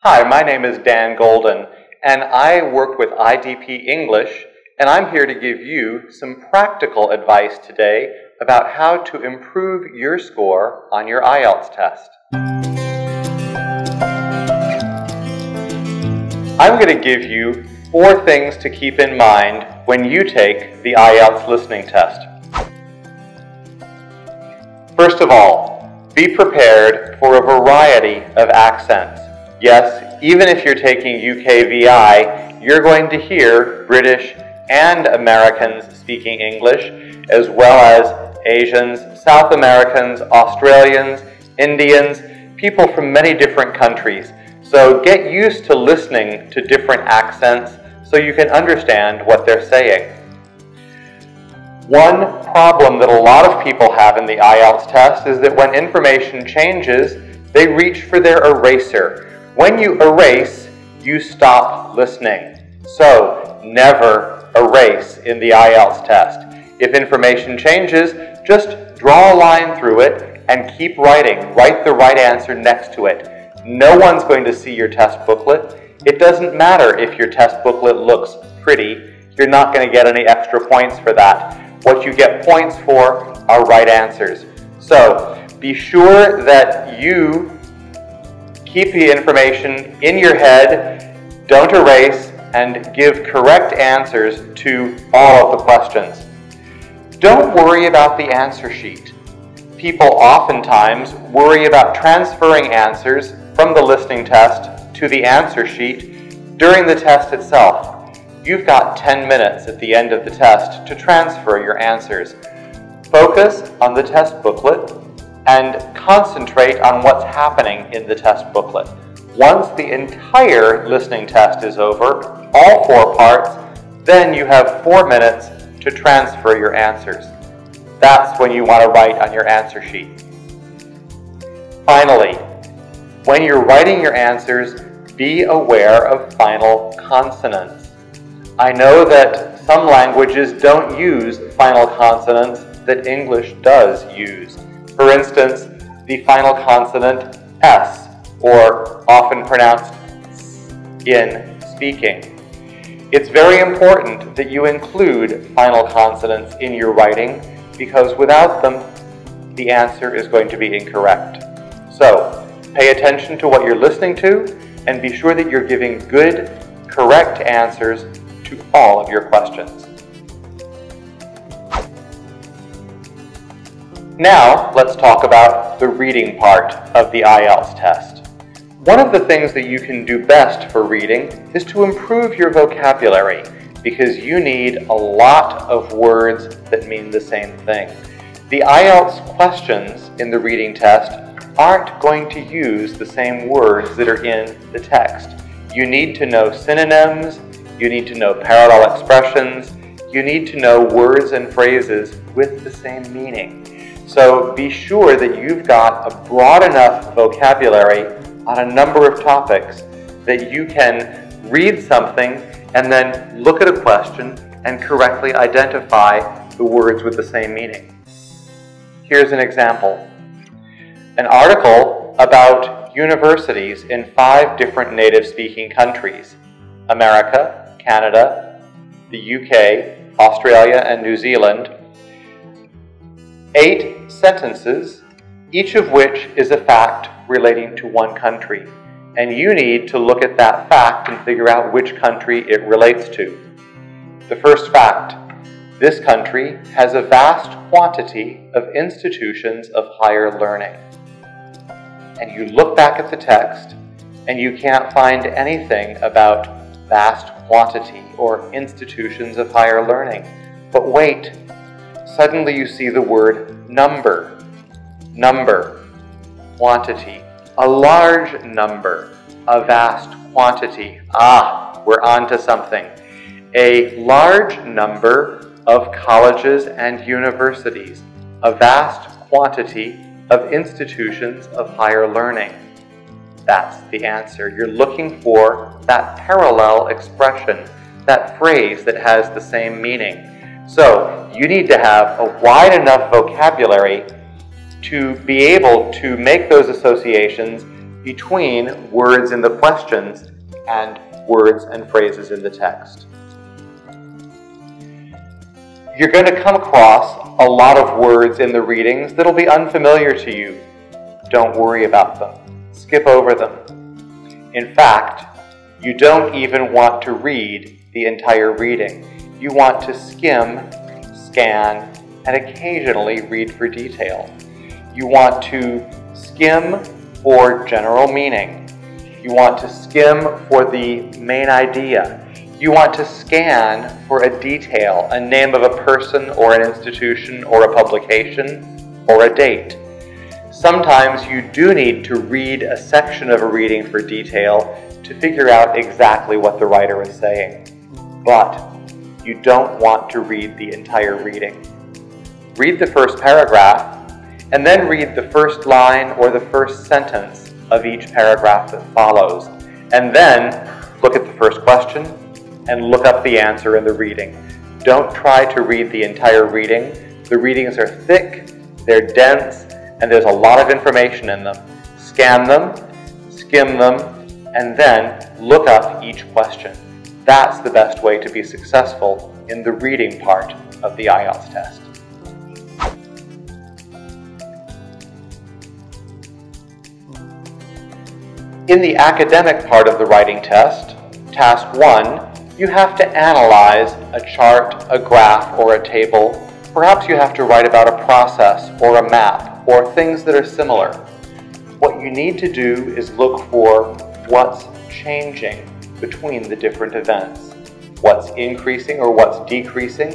Hi, my name is Dan Golden, and I work with IDP English, and I'm here to give you some practical advice today about how to improve your score on your IELTS test. I'm going to give you 4 things to keep in mind when you take the IELTS listening test. First of all, be prepared for a variety of accents. Yes, even if you're taking UKVI, you're going to hear British and Americans speaking English, as well as Asians, South Americans, Australians, Indians, people from many different countries. So get used to listening to different accents so you can understand what they're saying. One problem that a lot of people have in the IELTS test is that when information changes, they reach for their eraser. When you erase, you stop listening. So never erase in the IELTS test. If information changes, just draw a line through it and keep writing. Write the right answer next to it. No one's going to see your test booklet. It doesn't matter if your test booklet looks pretty. You're not going to get any extra points for that. What you get points for are right answers. So be sure that you keep the information in your head, don't erase, and give correct answers to all of the questions. Don't worry about the answer sheet. People oftentimes worry about transferring answers from the listening test to the answer sheet during the test itself. You've got 10 minutes at the end of the test to transfer your answers. Focus on the test booklet and concentrate on what's happening in the test booklet. Once the entire listening test is over, all 4 parts, then you have 4 minutes to transfer your answers. That's when you want to write on your answer sheet. Finally, when you're writing your answers, be aware of final consonants. I know that some languages don't use final consonants that English does use. For instance, the final consonant S, or often pronounced S in speaking. It's very important that you include final consonants in your writing because without them, the answer is going to be incorrect. So, pay attention to what you're listening to and be sure that you're giving good, correct answers to all of your questions. Now, let's talk about the reading part of the IELTS test. One of the things that you can do best for reading is to improve your vocabulary because you need a lot of words that mean the same thing. The IELTS questions in the reading test aren't going to use the same words that are in the text. You need to know synonyms, you need to know parallel expressions, you need to know words and phrases with the same meaning. So be sure that you've got a broad enough vocabulary on a number of topics that you can read something and then look at a question and correctly identify the words with the same meaning. Here's an example. An article about universities in 5 different native-speaking countries: America, Canada, the UK, Australia, and New Zealand. 8 sentences, each of which is a fact relating to one country. And you need to look at that fact and figure out which country it relates to. The first fact: this country has a vast quantity of institutions of higher learning. And you look back at the text and you can't find anything about vast quantity or institutions of higher learning. But wait, suddenly you see the word number. Number, quantity, a large number, a vast quantity. Ah, we're on to something. A large number of colleges and universities, a vast quantity of institutions of higher learning. That's the answer. You're looking for that parallel expression, that phrase that has the same meaning. So you need to have a wide enough vocabulary to be able to make those associations between words in the questions and words and phrases in the text. You're going to come across a lot of words in the readings that'll be unfamiliar to you. Don't worry about them. Skip over them. In fact, you don't even want to read the entire reading. You want to skim, scan, and occasionally read for detail. You want to skim for general meaning. You want to skim for the main idea. You want to scan for a detail, a name of a person or an institution or a publication or a date. Sometimes you do need to read a section of a reading for detail to figure out exactly what the writer is saying. But you don't want to read the entire reading. Read the first paragraph, and then read the first line or the first sentence of each paragraph that follows. And then look at the first question and look up the answer in the reading. Don't try to read the entire reading. The readings are thick, they're dense, and there's a lot of information in them. Scan them, skim them, and then look up each question. That's the best way to be successful in the reading part of the IELTS test. In the academic part of the writing test, Task 1, you have to analyze a chart, a graph, or a table. Perhaps you have to write about a process or a map or things that are similar. What you need to do is look for what's changing between the different events. What's increasing or what's decreasing,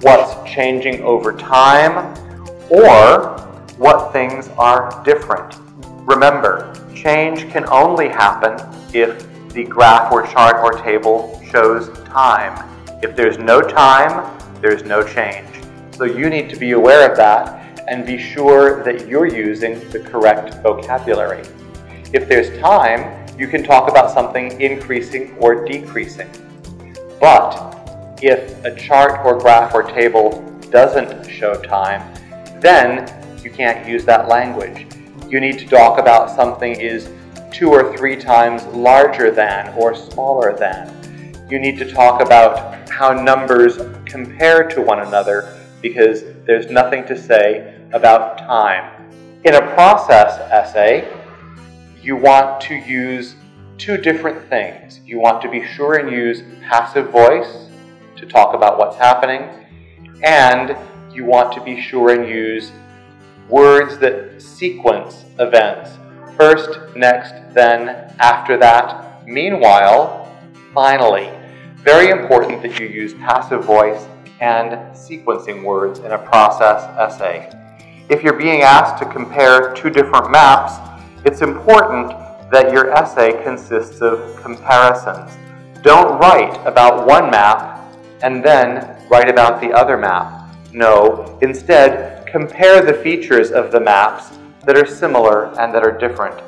what's changing over time, or what things are different. Remember, change can only happen if the graph or chart or table shows time. If there's no time, there's no change. So you need to be aware of that and be sure that you're using the correct vocabulary. If there's time, you can talk about something increasing or decreasing. But if a chart or graph or table doesn't show time, then you can't use that language. You need to talk about something is 2 or 3 times larger than or smaller than. You need to talk about how numbers compare to one another because there's nothing to say about time. In a process essay, you want to use 2 different things. You want to be sure and use passive voice to talk about what's happening, and you want to be sure and use words that sequence events. First, next, then, after that, meanwhile, finally. Very important that you use passive voice and sequencing words in a process essay. If you're being asked to compare 2 different maps, it's important that your essay consists of comparisons. Don't write about one map and then write about the other map. No, instead, compare the features of the maps that are similar and that are different.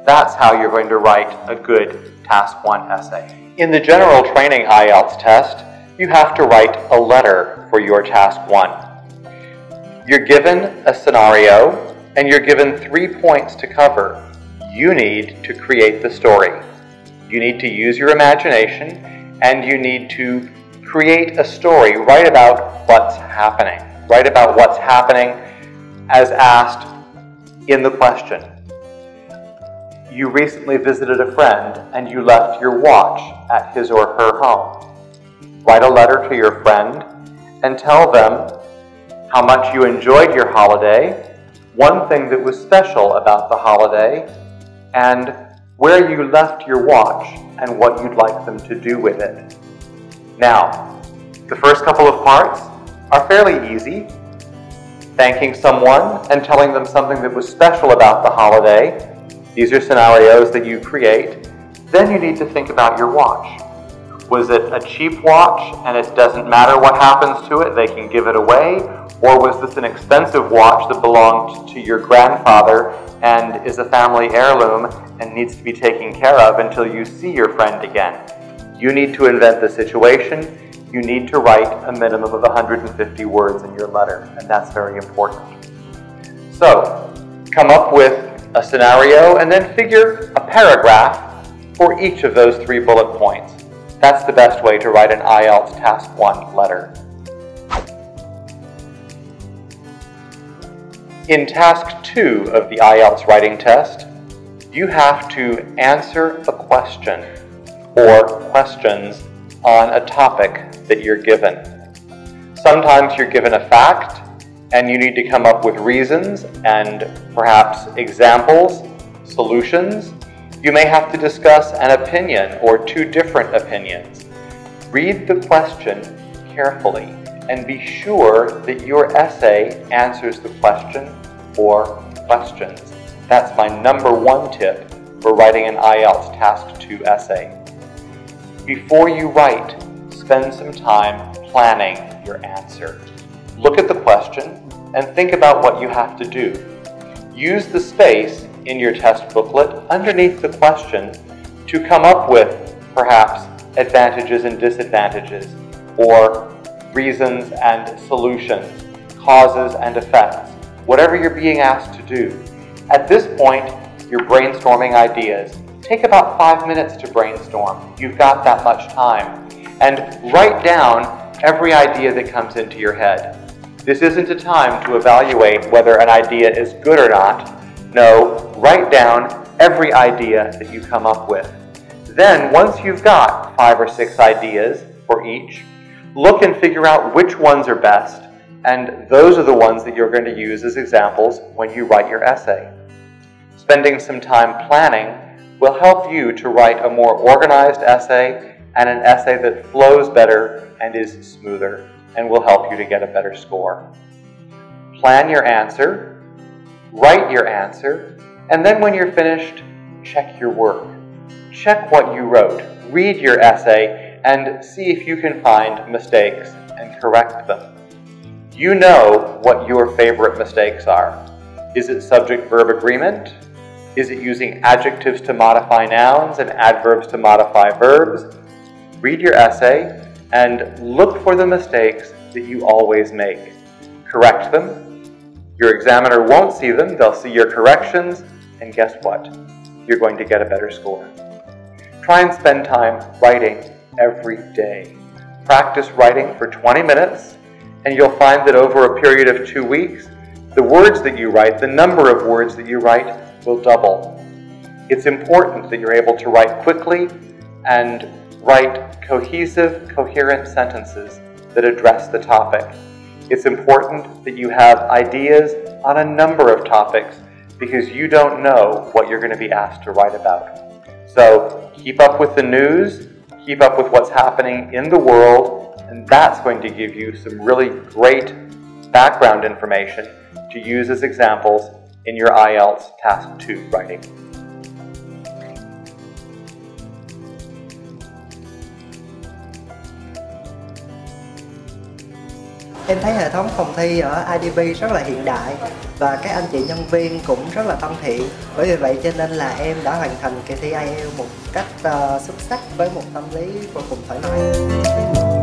That's how you're going to write a good Task 1 essay. In the General Training IELTS test, you have to write a letter for your Task 1. You're given a scenario, and you're given 3 points to cover. You need to create the story. You need to use your imagination, and you need to create a story. Write about what's happening. Write about what's happening as asked in the question. You recently visited a friend and you left your watch at his or her home. Write a letter to your friend and tell them how much you enjoyed your holiday, one thing that was special about the holiday, and where you left your watch and what you'd like them to do with it. Now, the first couple of parts are fairly easy. Thanking someone and telling them something that was special about the holiday. These are scenarios that you create. Then you need to think about your watch. Was it a cheap watch and it doesn't matter what happens to it, they can give it away? Or was this an expensive watch that belonged to your grandfather and is a family heirloom and needs to be taken care of until you see your friend again? You need to invent the situation. You need to write a minimum of 150 words in your letter, and that's very important. So, come up with a scenario, and then figure a paragraph for each of those 3 bullet points. That's the best way to write an IELTS Task 1 letter. In Task 2 of the IELTS writing test, you have to answer a question or questions on a topic that you're given. Sometimes you're given a fact and you need to come up with reasons and perhaps examples, solutions. You may have to discuss an opinion or 2 different opinions. Read the question carefully and be sure that your essay answers the question or questions. That's my number 1 tip for writing an IELTS Task 2 essay. Before you write, spend some time planning your answer. Look at the question and think about what you have to do. Use the space in your test booklet underneath the question to come up with perhaps advantages and disadvantages, or reasons and solutions, causes and effects, whatever you're being asked to do. At this point, you're brainstorming ideas. Take about 5 minutes to brainstorm. You've got that much time. And write down every idea that comes into your head. This isn't a time to evaluate whether an idea is good or not. No, write down every idea that you come up with. Then, once you've got 5 or 6 ideas for each, look and figure out which ones are best, and those are the ones that you're going to use as examples when you write your essay. Spending some time planning will help you to write a more organized essay and an essay that flows better and is smoother and will help you to get a better score. Plan your answer, write your answer, and then when you're finished, check your work. Check what you wrote, read your essay, and see if you can find mistakes and correct them. You know what your favorite mistakes are. Is it subject-verb agreement? Is it using adjectives to modify nouns and adverbs to modify verbs? Read your essay and look for the mistakes that you always make. Correct them. Your examiner won't see them, they'll see your corrections, and guess what? You're going to get a better score. Try and spend time writing every day. Practice writing for 20 minutes, and you'll find that over a period of 2 weeks, the words that you write, the number of words that you write, will double. It's important that you're able to write quickly and write cohesive, coherent sentences that address the topic. It's important that you have ideas on a number of topics because you don't know what you're going to be asked to write about. So keep up with the news, keep up with what's happening in the world, and that's going to give you some really great background information to use as examples in your IELTS Task 2 writing. Em thấy hệ thống phòng thi ở IDP rất là hiện đại và các anh chị nhân viên cũng rất là thân thiện. Bởi vì vậy cho nên là em đã hoàn thành kỳ thi IELTS một cách xuất sắc với một tâm lý vô cùng thoải mái.